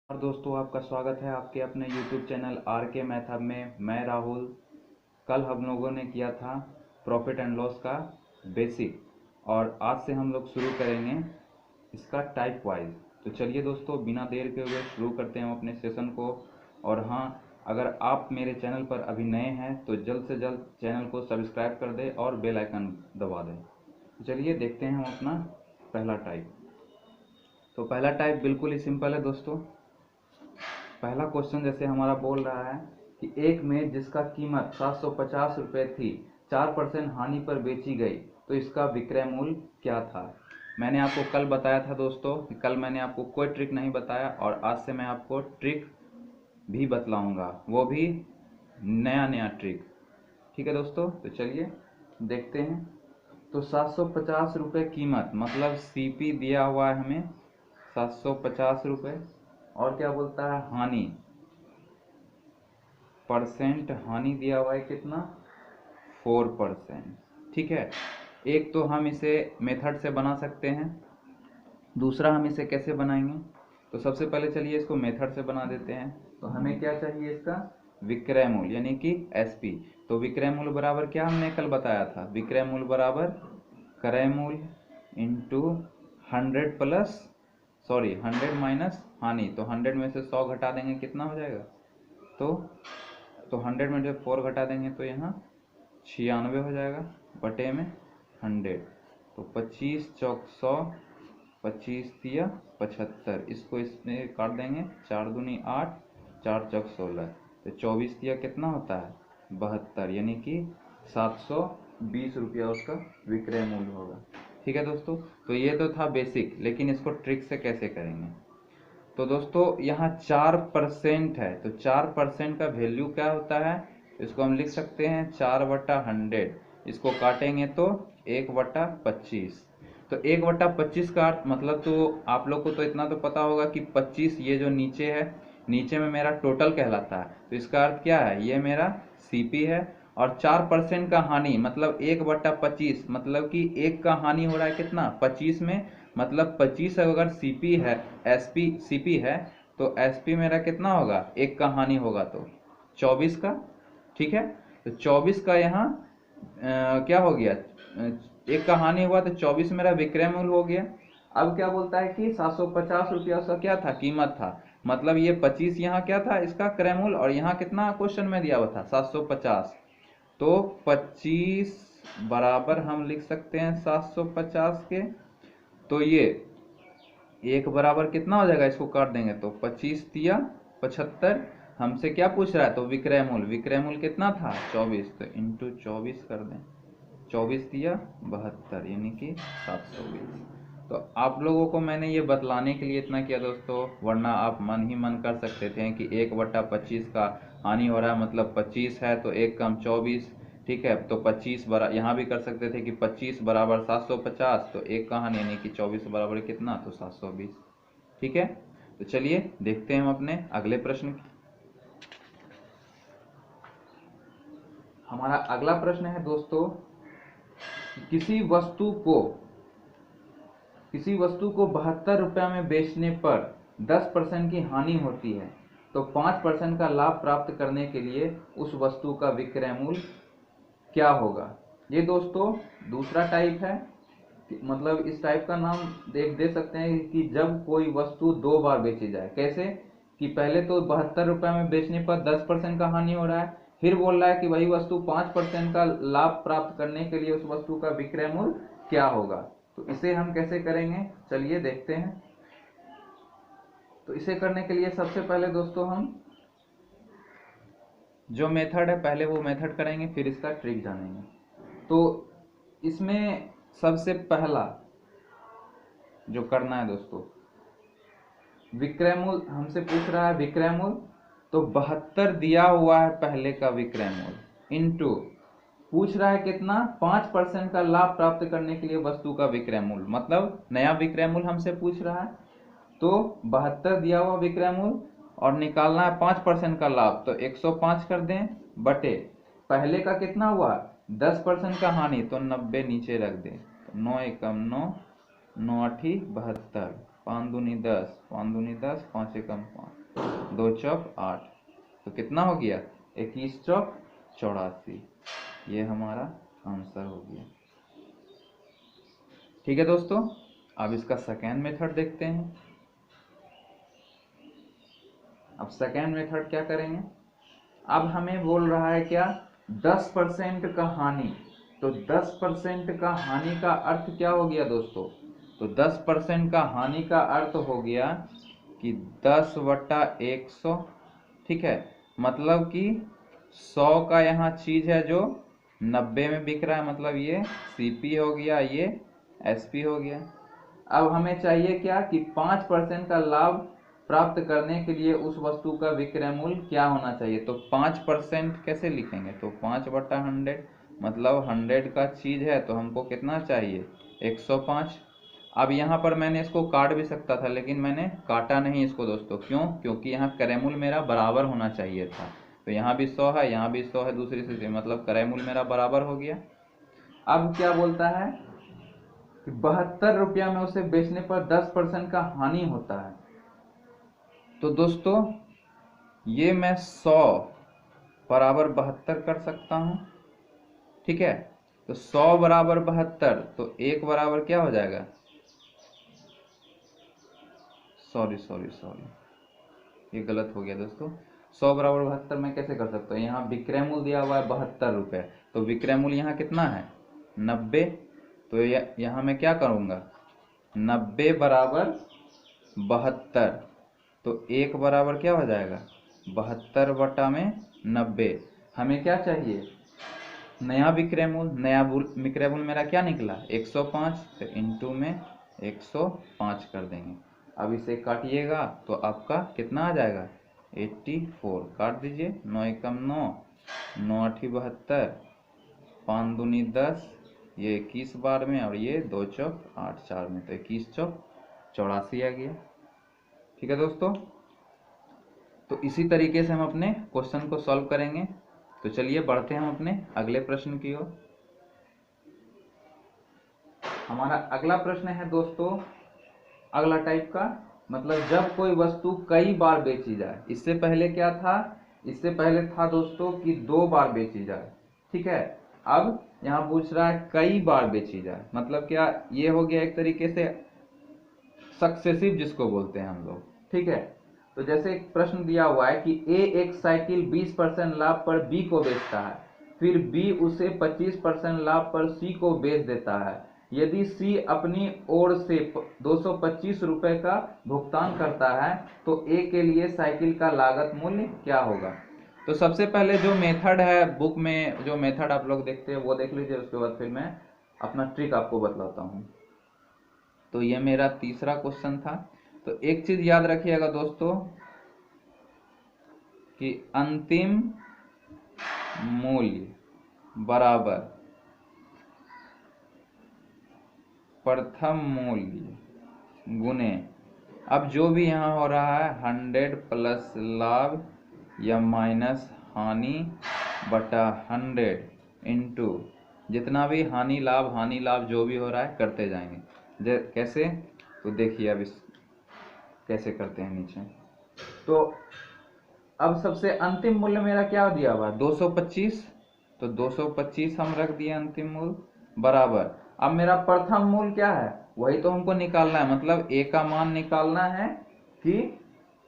और दोस्तों आपका स्वागत है आपके अपने YouTube चैनल आर के मैथ हब में। मैं राहुल। कल हम लोगों ने किया था प्रॉफिट एंड लॉस का बेसिक और आज से हम लोग शुरू करेंगे इसका टाइप वाइज। तो चलिए दोस्तों बिना देर के हुए शुरू करते हैं अपने सेशन को। और हाँ, अगर आप मेरे चैनल पर अभी नए हैं तो जल्द से जल्द चैनल को सब्सक्राइब कर दें और बेल आइकन दबा दें। तो चलिए देखते हैं हम अपना पहला टाइप। तो पहला टाइप बिल्कुल ही सिंपल है दोस्तों। पहला क्वेश्चन जैसे हमारा बोल रहा है कि एक मेज जिसका कीमत 750 रुपये थी 4% हानि पर बेची गई, तो इसका विक्रय मूल्य क्या था। मैंने आपको कल बताया था दोस्तों कि कल मैंने आपको कोई ट्रिक नहीं बताया और आज से मैं आपको ट्रिक भी बतलाऊंगा, वो भी नया नया ट्रिक। ठीक है दोस्तों, तो चलिए देखते हैं। तो 750 रुपये कीमत मतलब सीपी दिया हुआ है हमें 750 रुपये। और क्या बोलता है हानि, परसेंट हानि दिया हुआ है कितना 4%। ठीक है, एक तो हम इसे मेथड से बना सकते हैं, दूसरा हम इसे कैसे बनाएंगे। तो सबसे पहले चलिए इसको मेथड से बना देते हैं। तो हमें क्या चाहिए, इसका विक्रय मूल्य यानी कि एसपी। तो विक्रय मूल्य बराबर क्या हमने कल बताया था, विक्रय मूल्य बराबर क्रय मूल्य इंटू 100 प्लस 100 माइनस हानि। तो 100 में से 100 घटा देंगे कितना हो जाएगा, तो 100 में जब 4 घटा देंगे तो यहाँ 96 हो जाएगा बटे में 100। तो 25 चौक 100, 25 तिया 75, इसको इसमें काट देंगे 4 दूनी 8, 4 चौक 16, तो 24 तिया कितना होता है 72, यानी कि 720 रुपया उसका विक्रय मूल्य होगा। ठीक है दोस्तों, तो ये तो था बेसिक, लेकिन इसको ट्रिक से कैसे करेंगे। तो दोस्तों यहाँ 4% है, तो 4% का वैल्यू क्या होता है, इसको हम लिख सकते हैं 4/100। इसको काटेंगे तो 1/25। तो 1/25 का अर्थ मतलब, तो आप लोग को तो इतना तो पता होगा कि 25 ये जो नीचे है, नीचे में मेरा टोटल कहलाता है। तो इसका अर्थ क्या है, ये मेरा सीपी है। और 4% का हानि मतलब 1/25, मतलब कि एक का हानि हो रहा है कितना 25 में, मतलब 25 अगर सीपी है, एसपी सीपी है, तो एसपी मेरा कितना होगा, एक का हानि होगा तो 24 का। ठीक है, तो 24 का यहाँ क्या हो गया, एक का हानि हुआ तो 24 मेरा विक्रय मूल्य हो गया। अब क्या बोलता है कि 750 रुपया उसका क्या था, कीमत था, मतलब ये 25 यहाँ क्या था इसका क्रय मूल्य, और यहाँ कितना क्वेश्चन में दिया हुआ था 750। तो 25 बराबर हम लिख सकते हैं 750 के। तो ये एक बराबर कितना हो जाएगा, इसको काट देंगे तो 25 तिया 75। हमसे क्या पूछ रहा है, तो विक्रय मूल्य, विक्रय मूल्य कितना था 24, तो इंटू 24 कर दें, 24 तिया 72, यानी कि 720। तो आप लोगों को मैंने ये बतलाने के लिए इतना किया दोस्तों, वरना आप मन ही मन कर सकते थे कि 1/25 का हानि हो रहा है, मतलब 25 है तो एक कम 24। ठीक है, तो 25 बरा यहाँ भी कर सकते थे कि 25 बराबर 750, तो एक का हानि यानी कि 24 बराबर कितना, तो 720। ठीक है, तो चलिए देखते हैं हम अपने अगले प्रश्न की। हमारा अगला प्रश्न है दोस्तों, किसी वस्तु को 72 रुपया में बेचने पर 10% की हानि होती है, तो 5% का लाभ प्राप्त करने के लिए उस वस्तु का विक्रय मूल्य क्या होगा। ये दोस्तों दूसरा टाइप है, मतलब इस टाइप का नाम दे सकते हैं कि जब कोई वस्तु दो बार बेची जाए। कैसे कि पहले तो 72 रुपये में बेचने पर 10% का हानि हो रहा है, फिर बोल रहा है कि वही वस्तु 5% का लाभ प्राप्त करने के लिए उस वस्तु का विक्रय मूल्य क्या होगा। तो इसे हम कैसे करेंगे, चलिए देखते हैं। तो इसे करने के लिए सबसे पहले दोस्तों हम जो मेथड है पहले वो मेथड करेंगे, फिर इसका ट्रिक जानेंगे। तो इसमें सबसे पहला जो करना है दोस्तों, विक्रय मूल्य हमसे पूछ रहा है विक्रय मूल्य, तो 72 दिया हुआ है पहले का विक्रय मूल्य, इनटू पूछ रहा है कितना 5% का लाभ प्राप्त करने के लिए वस्तु का विक्रय मूल्य, मतलब नया विक्रय मूल्य हमसे पूछ रहा है। तो 72 दिया हुआ विक्रय मूल्य और निकालना है 5% का लाभ, तो 105 कर दें बटे पहले का कितना हुआ 10% का हानि, तो 90 नीचे रख दें, तो 9 एकम 9, 9 आठी 72, 5 दूनी 10, 5 दूनी 10, 5 एकम 5, 2 चौक 8, तो कितना हो गया 21 चौक 84। ये हमारा आंसर हो गया। ठीक है दोस्तों, अब इसका सेकेंड मेथड देखते हैं। अब सेकेंड मेथड क्या करेंगे, अब हमें बोल रहा है क्या 10% का हानि, तो 10% का हानि का अर्थ क्या हो गया दोस्तों, तो 10% का हानि का अर्थ हो गया कि 10/100, ठीक है, मतलब कि 100 का यहाँ चीज है जो 90 में बिक रहा है, मतलब ये CP हो गया, ये SP हो गया। अब हमें चाहिए क्या कि 5% का लाभ प्राप्त करने के लिए उस वस्तु का विक्रय मूल्य क्या होना चाहिए, तो 5% कैसे लिखेंगे, तो 5/100, मतलब 100 का चीज है तो हमको कितना चाहिए 105। अब यहाँ पर मैंने इसको काट भी सकता था, लेकिन मैंने काटा नहीं इसको दोस्तों, क्यों, क्योंकि यहाँ क्रय मूल्य मेरा बराबर होना चाहिए था, तो यहाँ भी 100 है, यहाँ भी 100 है, दूसरी स्थिति मतलब क्रय मूल्य मेरा बराबर हो गया। अब क्या बोलता है कि 72 रुपया में उसे बेचने पर 10% का हानि होता है, तो दोस्तों ये मैं 100 बराबर 72 कर सकता हूं, ठीक है, तो 100 बराबर 72, तो 1 बराबर क्या हो जाएगा, सॉरी, ये गलत हो गया दोस्तों। 100 बराबर 72 मैं कैसे कर सकता हूँ, यहाँ विक्रय मूल्य दिया हुआ है 72 रुपये, तो विक्रय मूल्य यहाँ कितना है 90, तो यहाँ मैं क्या करूँगा 90 बराबर 72, तो 1 बराबर क्या हो जाएगा 72/90। हमें क्या चाहिए नया विक्रय मूल्य, नया विक्रय मूल्य मेरा क्या निकला 105, तो इंटू में 105 कर देंगे। अब इसे काटिएगा तो आपका कितना आ जाएगा 84, काट दीजिए, 9 एकम 9, 9 8 72, 5 दूनी 10, ये 21 बार में, और ये 2 चौक 8 4 में, तो 21 चौक 84 आ गया। ठीक है दोस्तों, तो इसी तरीके से हम अपने क्वेश्चन को सॉल्व करेंगे। तो चलिए बढ़ते हैं हम अपने अगले प्रश्न की ओर। हमारा अगला प्रश्न है दोस्तों अगला टाइप का, मतलब जब कोई वस्तु कई बार बेची जाए। इससे पहले क्या था, इससे पहले था दोस्तों कि 2 बार बेची जाए, ठीक है। अब यहाँ पूछ रहा है कई बार बेची जाए, मतलब क्या, ये हो गया एक तरीके से सक्सेसिव जिसको बोलते हैं हम लोग, ठीक है। तो जैसे एक प्रश्न दिया हुआ है कि A एक साइकिल 20% लाभ पर B को बेचता है, फिर B उसे 25% लाभ पर C को बेच देता है। यदि C अपनी ओर से 225 रुपए का भुगतान करता है तो A के लिए साइकिल का लागत मूल्य क्या होगा। तो सबसे पहले जो मेथड है बुक में, जो मेथड आप लोग देखते हैं वो देख लीजिए, उसके बाद फिर मैं अपना ट्रिक आपको बतलाता हूँ। तो ये मेरा तीसरा क्वेश्चन था। तो एक चीज याद रखिएगा दोस्तों कि अंतिम मूल्य बराबर प्रथम मूल्य गुने, अब जो भी यहाँ हो रहा है 100 प्लस लाभ या माइनस हानि बटा 100 इंटू जितना भी हानि लाभ जो भी हो रहा है करते जाएंगे। कैसे, तो देखिए अब इस कैसे करते हैं नीचे। तो अब सबसे अंतिम मूल्य मेरा क्या दिया हुआ 225, तो 225 हम रख दिए अंतिम मूल्य बराबर। अब मेरा प्रथम मूल्य क्या है वही तो हमको निकालना है, मतलब A का मान निकालना है कि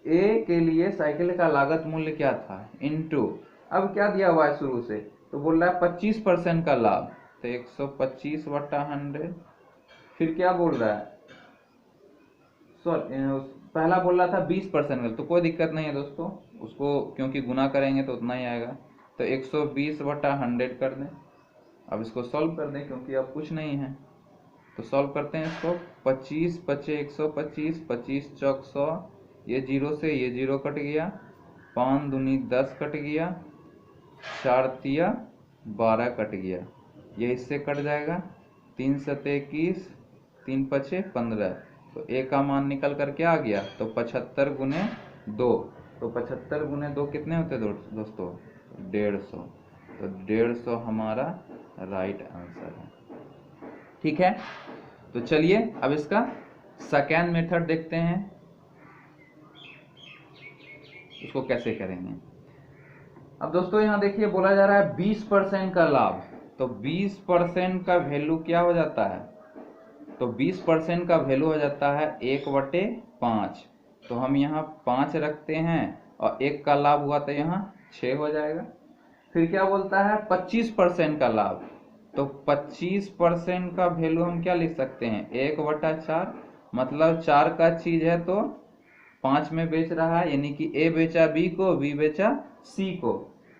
A के लिए साइकिल का लागत मूल्य क्या था इनटू, अब क्या दिया हुआ है शुरू से, तो बोल रहा है 25% का लाभ, तो 125/100, फिर क्या बोल रहा है पहला बोल रहा था 20% का, तो कोई दिक्कत नहीं है दोस्तों, उसको क्योंकि गुना करेंगे तो उतना ही आएगा, तो 120/100 कर दें। अब इसको सॉल्व कर दें क्योंकि अब कुछ नहीं है, तो सॉल्व करते हैं इसको। 25 पचे 125, 25 चौक 100, ये 0 से ये 0 कट गया, 5 दूनी 10 कट गया, 4 तिया 12 कट गया, ये इससे कट जाएगा, 3 सते 21, 3 पचे 15, तो A का मान निकल कर क्या आ गया, तो 75 गुने 2, तो 75 गुने 2 कितने होते दोस्तों 150, तो 150 हमारा राइट आंसर है। ठीक है, तो चलिए अब इसका सेकेंड मेथड देखते हैं उसको कैसे करेंगे। अब दोस्तों यहाँ देखिए बोला जा रहा है 20% का लाभ, तो 20% का वैल्यू क्या हो जाता है, तो 20% का वैल्यू हो जाता है 1/5। तो हम यहाँ 5 रखते हैं और 1 का लाभ हुआ तो यहाँ 6 हो जाएगा। फिर क्या बोलता है 25% का लाभ, तो 25% का वैल्यू हम क्या लिख सकते हैं 1/4, मतलब 4 का चीज है तो 5 में बेच रहा है, यानी कि ए बेचा बी को, बी बेचा सी को।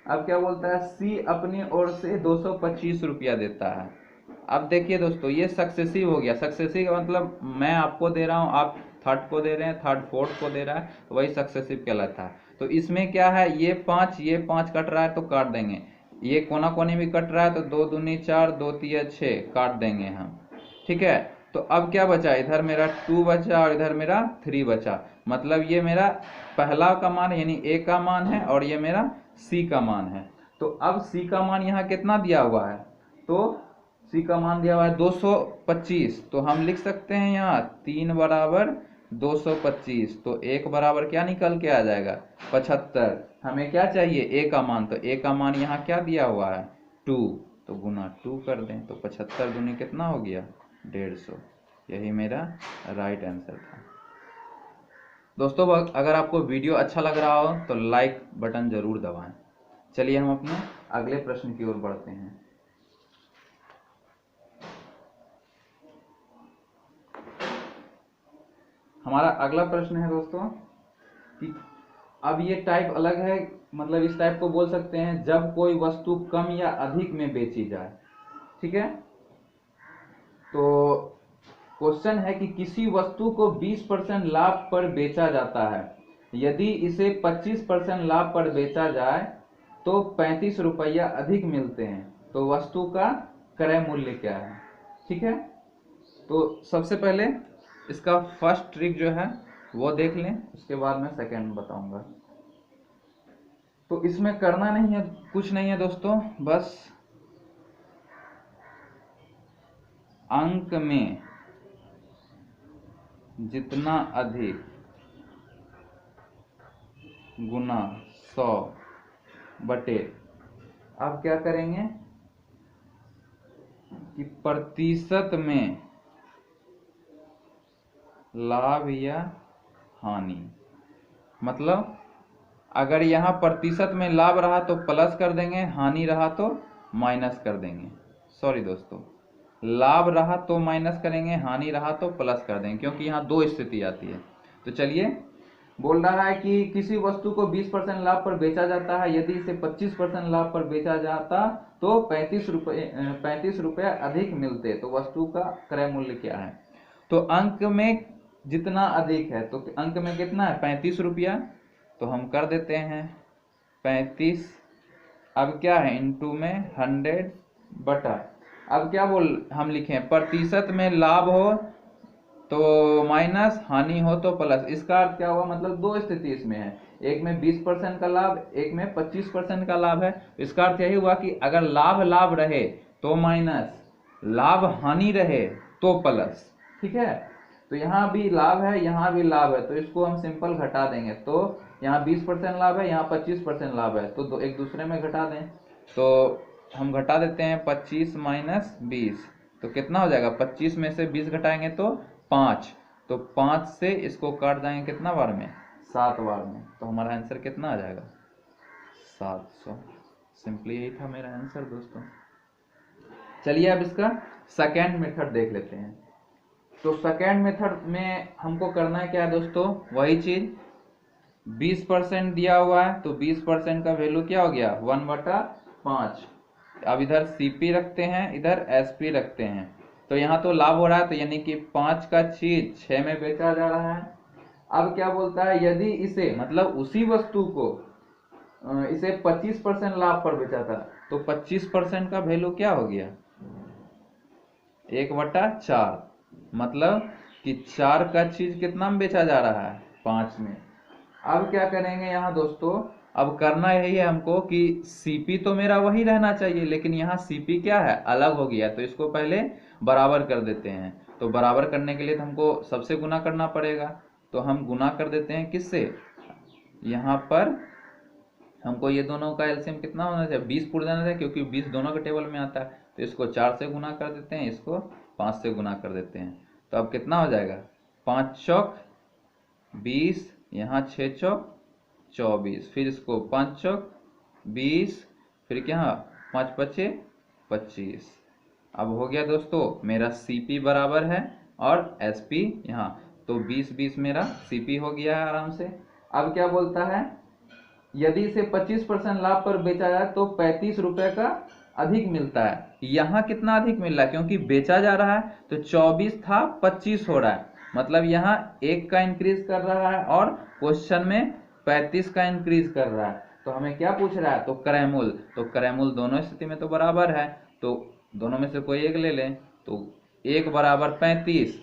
अब क्या बोलता है सी अपनी ओर से 225 रुपया देता है। अब देखिए दोस्तों ये सक्सेसिव हो गया। सक्सेसिव का मतलब मैं आपको दे रहा हूँ, आप थर्ड को दे रहे हैं, थर्ड फोर्थ को दे रहा है, तो वही सक्सेसिव कहलाता है। तो इसमें क्या है ये 5 कट रहा है तो काट देंगे, ये कोना कोने भी कट रहा है तो 2 दूनी 4, 2 तिया 6 काट देंगे हम, ठीक है। तो अब क्या बचा, इधर मेरा 2 बचा और इधर मेरा 3 बचा, मतलब ये मेरा पहला का मान यानी ए का मान है और ये मेरा सी का मान है। तो अब सी का मान यहाँ कितना दिया हुआ है, तो सी का मान दिया हुआ है 225, तो हम लिख सकते हैं यहाँ 3 बराबर 225, तो 1 बराबर क्या निकल के आ जाएगा 75। हमें क्या चाहिए ए का मान, तो ए का मान यहाँ क्या दिया हुआ है 2, तो गुना 2 कर दें तो 75 दूनी कितना हो गया 150। यही मेरा राइट आंसर था। दोस्तों अगर आपको वीडियो अच्छा लग रहा हो तो लाइक बटन जरूर दबाएं। चलिए हम अपने अगले प्रश्न की ओर बढ़ते हैं। हमारा अगला प्रश्न है दोस्तों कि अब ये टाइप अलग है, मतलब इस टाइप को बोल सकते हैं जब कोई वस्तु कम या अधिक में बेची जाए, ठीक है। तो क्वेश्चन है कि किसी वस्तु को 20% लाभ पर बेचा जाता है, यदि इसे 25% लाभ पर बेचा जाए तो 35 रुपया अधिक मिलते हैं, तो वस्तु का क्रय मूल्य क्या है, ठीक है। तो सबसे पहले इसका फर्स्ट ट्रिक जो है वो देख लें, उसके बाद मैं सेकंड बताऊंगा। तो इसमें करना नहीं है, कुछ नहीं है दोस्तों, बस अंक में जितना अधिक गुना 100 बटे, अब क्या करेंगे कि प्रतिशत में लाभ या हानि, मतलब अगर यहाँ प्रतिशत में लाभ रहा तो प्लस कर देंगे, हानि रहा तो माइनस कर देंगे। सॉरी दोस्तों, लाभ रहा तो माइनस करेंगे, हानि रहा तो प्लस कर देंगे, क्योंकि यहाँ दो स्थिति आती है। तो चलिए बोल रहा है कि किसी वस्तु को 20% लाभ पर बेचा जाता है, यदि इसे 25% लाभ पर बेचा जाता तो 35 रुपये अधिक मिलते, तो वस्तु का क्रय मूल्य क्या है। तो अंक में जितना अधिक है, तो अंक में कितना है 35 रुपया, तो हम कर देते हैं 35, अब क्या है इनटू में 100 बटा, अब क्या हम लिखें प्रतिशत में लाभ हो तो माइनस, हानि हो तो प्लस। इसका अर्थ क्या हुआ, मतलब दो स्थिति इसमें है, एक में 20% का लाभ, एक में 25% का लाभ है। इसका अर्थ यही हुआ कि अगर लाभ रहे तो माइनस, लाभ हानि रहे तो प्लस, ठीक है। तो यहाँ भी लाभ है, यहाँ भी लाभ है, तो इसको हम सिंपल घटा देंगे, तो यहाँ 20% लाभ है, यहाँ 25% लाभ है, तो एक दूसरे में घटा दें। तो हम घटा देते हैं 25 माइनस 20, तो कितना हो जाएगा 25 में से 20 घटाएंगे तो 5, तो 5 से इसको काट जाएंगे कितना बार में 7 बार में, तो हमारा आंसर कितना आ जाएगा 700। सिंपली यही था मेरा आंसर दोस्तों। चलिए अब इसका सेकेंड मेथड देख लेते हैं। तो सेकेंड मेथड में हमको करना है क्या है दोस्तों, वही चीज 20% दिया हुआ है, तो 20% का वैल्यू क्या हो गया 1/5। अब इधर CP रखते हैं, इधर SP रखते हैं, तो यहाँ तो लाभ हो रहा है, तो यानी कि 5 का चीज 6 में बेचा जा रहा है। अब क्या बोलता है यदि इसे, मतलब उसी वस्तु को इसे 25% लाभ पर बेचा था, तो 25% का वैल्यू क्या हो गया 1/4, मतलब कि 4 का चीज कितना में बेचा जा रहा है 5 में। अब क्या करेंगे यहाँ दोस्तों, अब करना यही है हमको कि CP तो मेरा वही रहना चाहिए, लेकिन यहाँ CP क्या है अलग हो गया, तो इसको पहले बराबर कर देते हैं। तो बराबर करने के लिए तो हमको सबसे गुना करना पड़ेगा। तो हम गुना कर देते हैं किससे, यहाँ पर हमको ये दोनों का एलसीएम कितना होना चाहिए, 20 पुर जाना चाहिए, क्योंकि 20 दोनों के टेबल में आता है। तो इसको 4 से गुना कर देते हैं, इसको 5 से गुना कर देते हैं। तो अब कितना हो जाएगा, 5 चौक 20, यहाँ 6 चौक 24, फिर इसको 5 चौक 20, फिर क्या 5 पचे 25। अब हो गया दोस्तों मेरा सीपी बराबर है और एसपी यहाँ, तो 20-20 मेरा सीपी हो गया है आराम से। अब क्या बोलता है, यदि इसे 25% लाभ पर बेचा जाए तो 35 रुपए का अधिक मिलता है। यहाँ कितना अधिक मिल रहा है, क्योंकि बेचा जा रहा है तो 24 था 25 हो रहा है, मतलब यहाँ 1 का इंक्रीज कर रहा है और क्वेश्चन में 35 का इंक्रीज कर रहा है। तो हमें क्या पूछ रहा है, तो क्रय मूल्य, तो क्रय मूल्य दोनों स्थिति में तो बराबर है, तो दोनों में से कोई एक ले लें। तो 1 बराबर 35,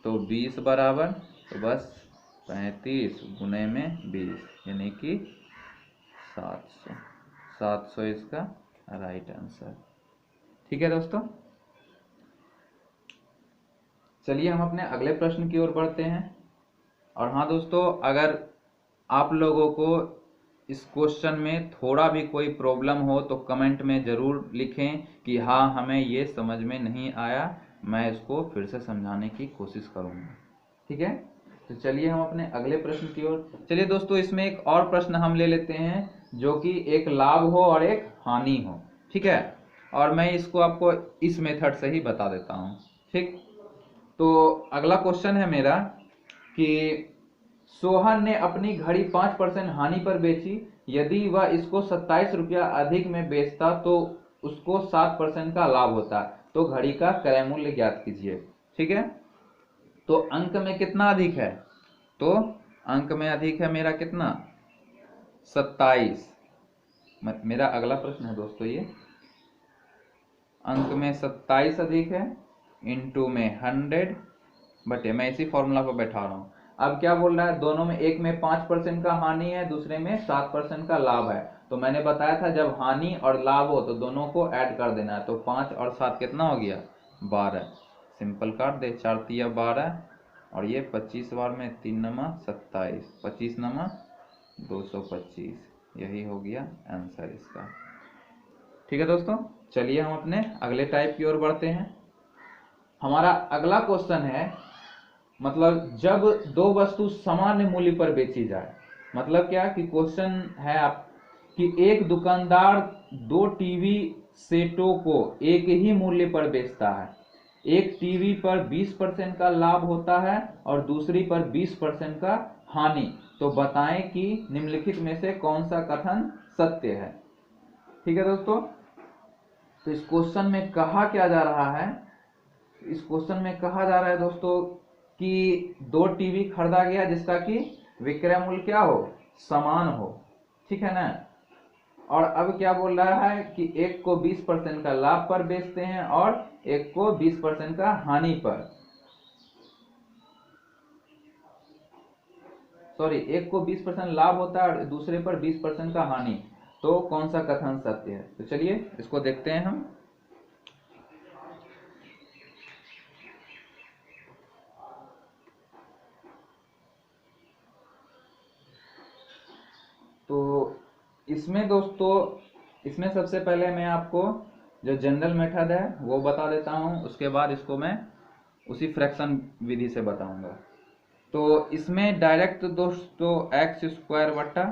तो 20 बराबर, तो बस 35 गुने में 20 यानी कि 700 इसका राइट आंसर। ठीक है दोस्तों, चलिए हम अपने अगले प्रश्न की ओर बढ़ते हैं। और हाँ दोस्तों, अगर आप लोगों को इस क्वेश्चन में थोड़ा भी कोई प्रॉब्लम हो तो कमेंट में ज़रूर लिखें कि हाँ हमें ये समझ में नहीं आया, मैं इसको फिर से समझाने की कोशिश करूँगा। ठीक है, तो चलिए हम अपने अगले प्रश्न की ओर। चलिए दोस्तों, इसमें एक और प्रश्न हम ले लेते हैं जो कि एक लाभ हो और एक हानि हो। ठीक है, और मैं इसको आपको इस मेथड से ही बता देता हूँ। ठीक, तो अगला क्वेश्चन है मेरा कि सोहन ने अपनी घड़ी 5% हानि पर बेची, यदि वह इसको 27 रुपया अधिक में बेचता तो उसको 7% का लाभ होता, तो घड़ी का क्रय मूल्य ज्ञात कीजिए। ठीक है, तो अंक में कितना अधिक है, तो अंक में अधिक है मेरा कितना 27। मेरा अगला प्रश्न है दोस्तों ये, अंक में 27 अधिक है, इंटू में 100 बटे, मैं इसी फॉर्मूला पर बैठा रहा हूँ। अब क्या बोल रहा है, दोनों में, एक में 5% का हानि है, दूसरे में 7% का लाभ है। तो मैंने बताया था जब हानि और लाभ हो तो दोनों को ऐड कर देना है। तो 5 और 7 कितना हो गया 12, सिंपल काट दे, 4 तिया 12 और ये 25 बार में 3 नमा 27, 25 नमा 225, यही हो गया आंसर इसका। ठीक है दोस्तों, चलिए हम अपने अगले टाइप की ओर बढ़ते हैं। हमारा अगला क्वेश्चन है, मतलब जब दो वस्तु समान मूल्य पर बेची जाए, मतलब क्या कि क्वेश्चन है आप कि एक दुकानदार 2 टीवी सेटों को एक ही मूल्य पर बेचता है, एक टीवी पर 20% का लाभ होता है और दूसरी पर 20% का हानि, तो बताएं कि निम्नलिखित में से कौन सा कथन सत्य है। ठीक है दोस्तों, तो इस क्वेश्चन में कहा क्या जा रहा है, इस क्वेश्चन में कहा जा रहा है दोस्तों कि 2 टीवी खरीदा गया जिसका कि विक्रय मूल्य क्या हो, समान हो। ठीक है ना, और अब क्या बोल रहा है कि एक को 20% का लाभ पर बेचते हैं और एक को 20% का हानि पर, सॉरी, एक को 20% लाभ होता है और दूसरे पर 20% का हानि, तो कौन सा कथन सत्य है। तो चलिए इसको देखते हैं हम। तो इसमें दोस्तों, इसमें सबसे पहले मैं आपको जो जनरल मेथड है वो बता देता हूँ, उसके बाद इसको मैं उसी फ्रैक्शन विधि से बताऊंगा। तो इसमें डायरेक्ट दोस्तों x² बटा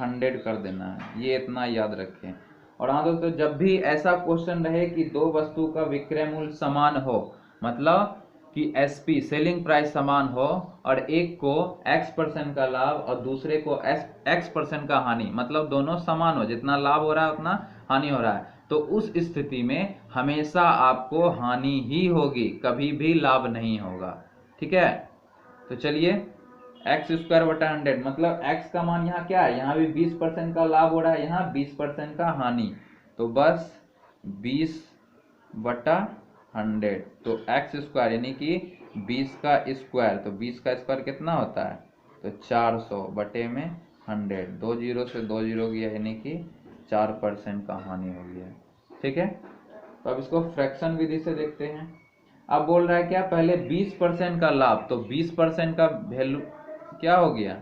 100 कर देना है, ये इतना याद रखें। और हाँ दोस्तों, जब भी ऐसा क्वेश्चन रहे कि दो वस्तु का विक्रय मूल्य समान हो, मतलब कि एसपी सेलिंग प्राइस समान हो और एक को x% का लाभ और दूसरे को x% का हानि, मतलब दोनों समान हो, जितना लाभ हो रहा है उतना हानि हो रहा है, तो उस स्थिति में हमेशा आपको हानि ही होगी, कभी भी लाभ नहीं होगा। ठीक है, तो चलिए x² बटा 100, मतलब x का मान यहाँ क्या है, यहाँ भी 20% का लाभ हो रहा है, यहाँ 20% का हानि, तो बस 20 बटा 100, तो x² यानी कि 20 का स्क्वायर, तो 20 का स्क्वायर कितना होता है, तो 400 बटे में 100, 2 जीरो से 2 जीरो गया यानी कि 4% का हानि हो गया। ठीक है, तो अब इसको फ्रैक्शन विधि से देखते हैं। अब बोल रहा है क्या, पहले 20% का लाभ, तो 20% का वैल्यू क्या हो गया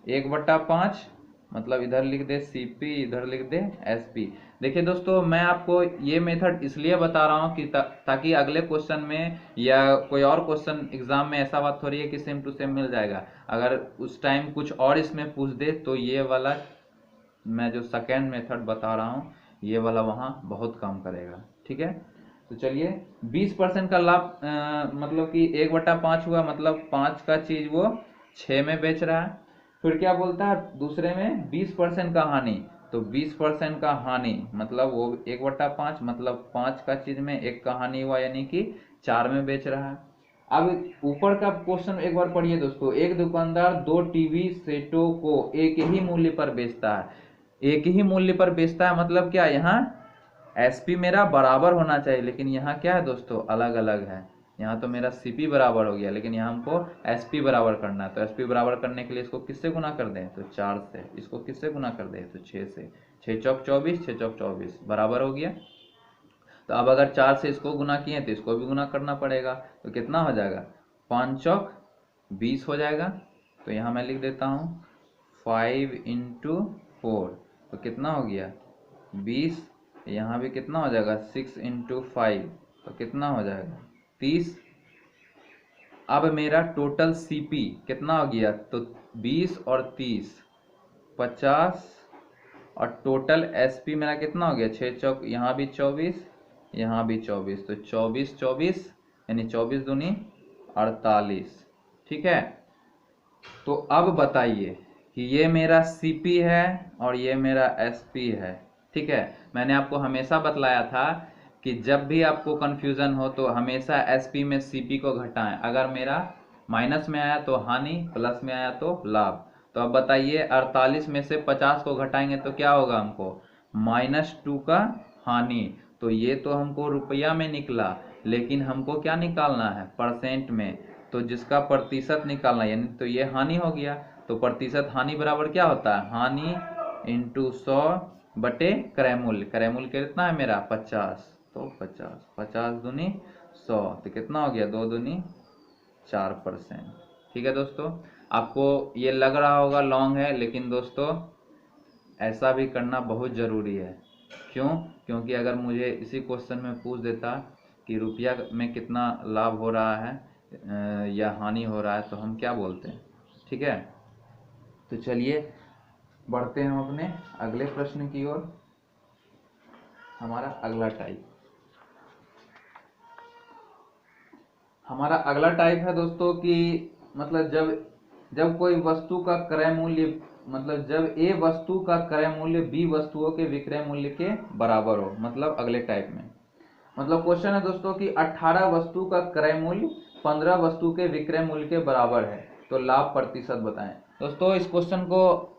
1/5, मतलब इधर लिख दे सीपी, इधर लिख दे एसपी। देखिए दोस्तों, मैं आपको ये मेथड इसलिए बता रहा हूँ कि ताकि अगले क्वेश्चन में या कोई और क्वेश्चन एग्जाम में ऐसा बात हो रही है कि सेम टू सेम मिल जाएगा, अगर उस टाइम कुछ और इसमें पूछ दे तो ये वाला मैं जो सेकेंड मेथड बता रहा हूँ ये वाला वहाँ बहुत काम करेगा। ठीक है, तो चलिए 20% का लाभ मतलब कि 1/5 हुआ, मतलब 5 का चीज वो 6 में बेच रहा है। फिर क्या बोलता है दूसरे में 20% का हानि, तो 20% का हानि मतलब वो 1/5, मतलब 5 का चीज में 1 का हानि हुआ, यानी कि 4 में बेच रहा है। अब ऊपर का क्वेश्चन एक बार पढ़िए दोस्तों, एक दुकानदार 2 टीवी सेटों को एक ही मूल्य पर बेचता है। एक ही मूल्य पर बेचता है मतलब क्या, यहाँ एसपी मेरा बराबर होना चाहिए, लेकिन यहाँ क्या है दोस्तों अलग अलग है। यहाँ तो मेरा सीपी बराबर हो गया, लेकिन यहाँ हमको एसपी बराबर करना है। तो एसपी बराबर करने के लिए इसको किससे गुना कर दें, तो 4 से। इसको किससे गुना कर दें, तो 6 से। 6 चौक 24, 6 चौक 24 बराबर हो गया। तो अब अगर 4 से इसको गुना किए तो इसको भी गुना करना पड़ेगा, तो कितना हो जाएगा 5 चौक 20 हो जाएगा। तो यहाँ मैं लिख देता हूँ 5 × 4, तो कितना हो गया 20। यहाँ भी कितना हो जाएगा 6 × 5, तो कितना हो जाएगा 30। अब मेरा टोटल सीपी कितना हो गया, तो 20 और 30 50, और टोटल एसपी मेरा कितना हो गया 6 चौक, यहाँ भी 24, यहाँ भी 24, तो 24 24 यानी 24 दूनी 48। ठीक है, तो अब बताइए कि ये मेरा सीपी है और ये मेरा एसपी है। ठीक है, मैंने आपको हमेशा बतलाया था कि जब भी आपको कंफ्यूजन हो तो हमेशा एसपी में सीपी को घटाएं। अगर मेरा माइनस में आया तो हानि, प्लस में आया तो लाभ। तो अब बताइए 48 में से 50 को घटाएंगे तो क्या होगा हमको -2 का हानि। तो ये तो हमको रुपया में निकला, लेकिन हमको क्या निकालना है परसेंट में। तो जिसका प्रतिशत निकालना, यानी तो ये हानि हो गया, तो प्रतिशत हानि बराबर क्या होता है, हानि × 100 बटे क्रय मूल्य। क्रय मूल्य कितना है मेरा 50, तो 50 50 दूनी 100, तो कितना हो गया 2 दूनी 4%। ठीक है दोस्तों, आपको ये लग रहा होगा लॉन्ग है, लेकिन दोस्तों ऐसा भी करना बहुत ज़रूरी है। क्यों, क्योंकि अगर मुझे इसी क्वेश्चन में पूछ देता कि रुपया में कितना लाभ हो रहा है या हानि हो रहा है, तो हम क्या बोलते हैं। ठीक है, तो चलिए बढ़ते हैं हम अपने अगले प्रश्न की ओर। हमारा अगला टाइप है दोस्तों कि मतलब जब कोई वस्तु का क्रय मूल्य, मतलब जब ए वस्तु का क्रय मूल्य बी वस्तुओं के विक्रय मूल्य के बराबर हो। मतलब अगले टाइप में मतलब क्वेश्चन है दोस्तों कि 18 वस्तु का क्रय मूल्य 15 वस्तु के विक्रय मूल्य के बराबर है, तो लाभ प्रतिशत बताएं। दोस्तों इस क्वेश्चन को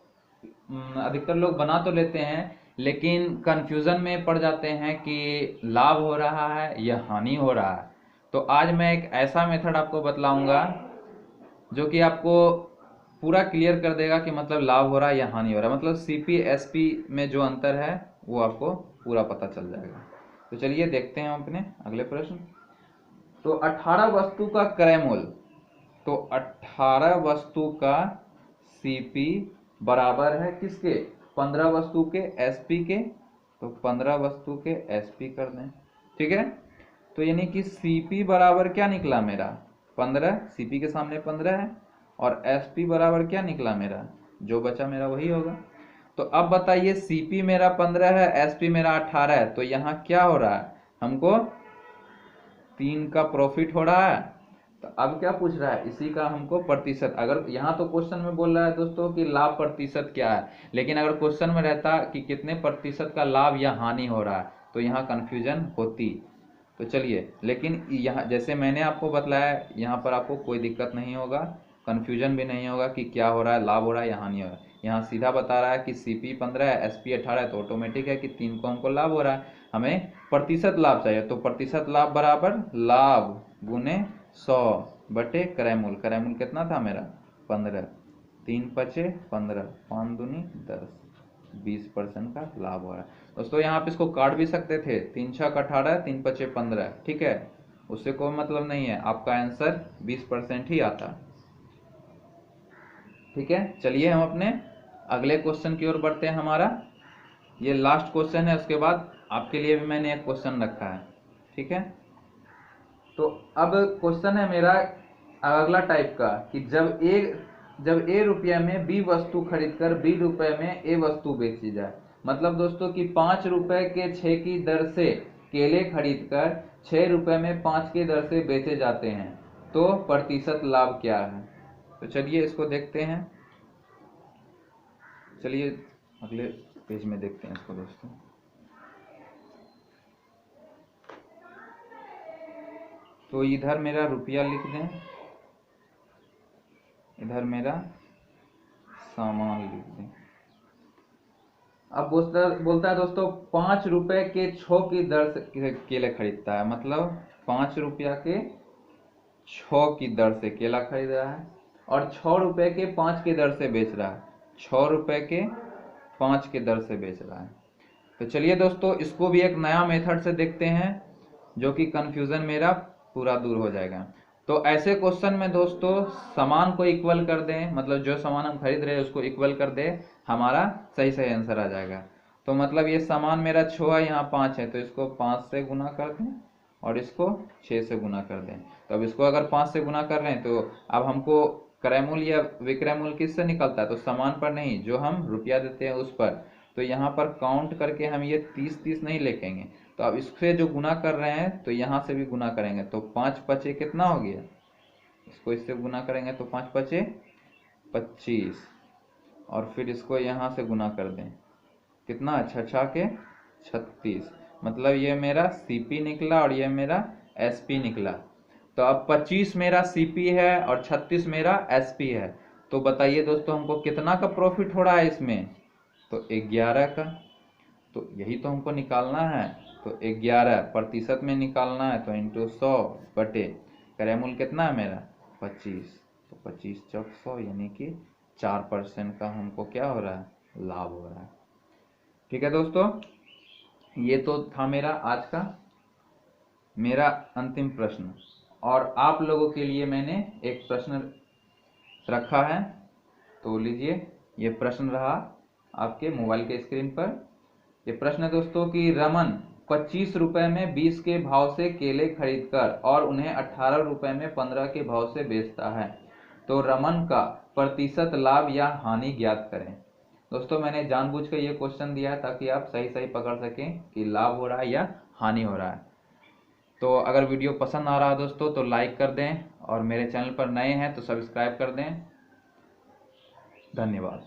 अधिकतर लोग बना तो लेते हैं, लेकिन कंफ्यूजन में पड़ जाते हैं कि लाभ हो रहा है या हानि हो रहा है। तो आज मैं एक ऐसा मेथड आपको बतलाऊंगा जो कि आपको पूरा क्लियर कर देगा कि मतलब लाभ हो रहा है या हानि हो रहा है। मतलब सीपी एसपी में जो अंतर है वो आपको पूरा पता चल जाएगा। तो चलिए देखते हैं अपने अगले प्रश्न। तो 18 वस्तु का क्रय मूल्य, तो 18 वस्तु का सीपी बराबर है किसके 15 वस्तु के एसपी के, तो 15 वस्तु के एसपी कर दें। ठीक है, तो यानी कि सीपी बराबर क्या निकला मेरा 15, सीपी के सामने 15 है, और एसपी बराबर क्या निकला मेरा, जो बचा मेरा वही होगा। तो अब बताइए सीपी मेरा 15 है, एसपी मेरा 18 है, तो यहाँ क्या हो रहा है हमको 3 का प्रॉफिट हो रहा है। तो अब क्या पूछ रहा है इसी का हमको प्रतिशत। अगर यहाँ तो क्वेश्चन में बोल रहा है दोस्तों कि लाभ प्रतिशत क्या है, लेकिन अगर क्वेश्चन में रहता कि कितने प्रतिशत का लाभ या हानि हो रहा है तो यहाँ कंफ्यूजन होती। तो चलिए, लेकिन यहाँ जैसे मैंने आपको बतलाया यहाँ पर आपको कोई दिक्कत नहीं होगा, कंफ्यूजन भी नहीं होगा कि क्या हो रहा है, लाभ हो रहा है या हानि हो रहा है। यहाँ सीधा बता रहा है कि सीपी 15 है, एसपी 18 है, तो ऑटोमेटिक है कि 3 को हमको लाभ हो रहा है। हमें प्रतिशत लाभ चाहिए, तो प्रतिशत लाभ बराबर लाभ गुने 100 बटे क्रय मूल्य। क्रय मूल्य कितना था मेरा 15, 3 पचे 15, 5 दूनी 10, 20% का लाभ हो रहा है। दोस्तों यहाँ पे इसको काट भी सकते थे, 3 छक 18, 3 पचे 15। ठीक है, उससे कोई मतलब नहीं है, आपका आंसर 20% ही आता है। ठीक है, चलिए हम अपने अगले क्वेश्चन की ओर बढ़ते हैं। हमारा ये लास्ट क्वेश्चन है, उसके बाद आपके लिए भी मैंने एक क्वेश्चन रखा है। ठीक है, तो अब क्वेश्चन है मेरा अगला टाइप का कि जब ए रुपया में बी वस्तु खरीदकर बी रुपए में ए वस्तु बेची जाए। मतलब दोस्तों कि 5 रुपए के 6 की दर से केले खरीदकर 6 रुपए में 5 की दर से बेचे जाते हैं, तो प्रतिशत लाभ क्या है? तो चलिए इसको देखते हैं। चलिए अगले पेज में देखते हैं इसको दोस्तों। तो इधर मेरा रुपया लिख दें, इधर मेरा सामान लिख दें। अब बोलता है दोस्तों 5 रुपए के 6 की दर से केले खरीदता है, मतलब 5 रुपया के 6 की दर से केला खरीद रहा है और 6 रुपए के 5 की दर से बेच रहा है, 6 रुपए के 5 की दर से बेच रहा है। तो चलिए दोस्तों इसको भी एक नया मेथड से देखते हैं, जो कि कंफ्यूजन मेरा पूरा दूर हो जाएगा। तो ऐसे क्वेश्चन में दोस्तों सामान को इक्वल कर दें, मतलब जो सामान हम खरीद रहे हैं उसको इक्वल कर दें, हमारा सही सही आंसर आ जाएगा। तो मतलब ये सामान मेरा 6 है, यहाँ 5 है, तो इसको 5 से गुना कर दें और इसको 6 से गुना कर दें। तो अब इसको अगर 5 से गुना कर रहे हैं तो अब हमको क्रय मूल्य या विक्रय मूल्य किससे निकलता है? तो सामान पर नहीं, जो हम रुपया देते हैं उस पर। तो यहाँ पर काउंट करके हम ये 30 नहीं लिखेंगे, तो अब इससे जो गुना कर रहे हैं तो यहाँ से भी गुना करेंगे, तो 5 पचे कितना हो गया, इसको इससे गुना करेंगे तो 5 पचे 25, और फिर इसको यहाँ से गुना कर दें, कितना, 6 के 36, मतलब ये मेरा सीपी निकला और ये मेरा एसपी निकला। तो अब 25 मेरा सीपी है और 36 मेरा एसपी है। तो बताइए दोस्तों हमको कितना का प्रॉफिट हो रहा है इसमें? तो 11 का। तो यही तो हमको निकालना है, तो 11% में निकालना है, तो इंटू 100 बटे क्रय मूल्य कितना है मेरा 25, तो 25 चौक 100, यानी कि 4% का हमको क्या हो रहा है, लाभ हो रहा है। ठीक है दोस्तों, ये तो था मेरा आज का मेरा अंतिम प्रश्न, और आप लोगों के लिए मैंने एक प्रश्न रखा है। तो लीजिए, ये प्रश्न रहा आपके मोबाइल के स्क्रीन पर। ये प्रश्न है दोस्तों कि रमन 25 रुपए में 20 के भाव से केले खरीदकर और उन्हें 18 रुपए में 15 के भाव से बेचता है, तो रमन का प्रतिशत लाभ या हानि ज्ञात करें। दोस्तों मैंने जानबूझकर ये क्वेश्चन दिया है ताकि आप सही सही पकड़ सकें कि लाभ हो रहा है या हानि हो रहा है। तो अगर वीडियो पसंद आ रहा है दोस्तों तो लाइक कर दें, और मेरे चैनल पर नए हैं तो सब्सक्राइब कर दें। धन्यवाद।